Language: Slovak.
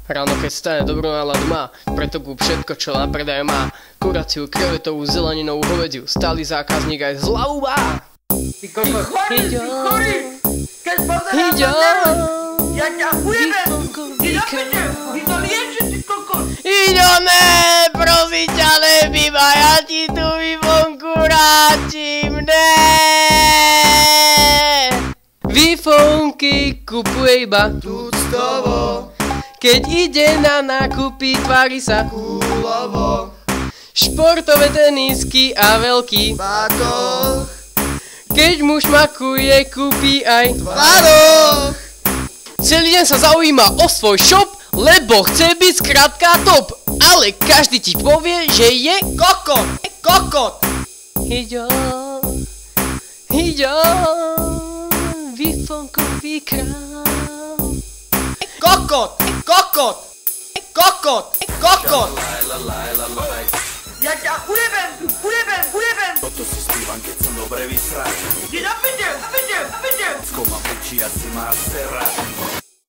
Ráno keď stane dobrú náladu má, preto kúp všetko čo na predaj má. Kuraciu, krevetovú, zeleninovú, hovediu, stály zákazník aj zľavu má. Ty kokos, ty chorý! Keď pozerám na nervy, ja ťa ujebem! Ty na pete, ty to lieči, ty kokos! Idone, prosím ťa, nebýva, ja ti tu výfonku ráčim, ne. Výfonky kupuje iba tuctovo, keď ide na nákupy, tvári sa kulovo, športové tenisky a veľký batoh, keď mu šmakuje, kúpi aj tvaroh. Celý deň sa zaujíma o svoj shop, lebo chce byť skrátka top. Ale každý ti povie, že je kokot, kokot. Hiďo, výfonkový král. Kokot, kokot, kokot, kokot. Ja ťa ujebem! Toto si spívam, keď som dobre vysrať. Ty na pete! Skoma piči, asi má sera.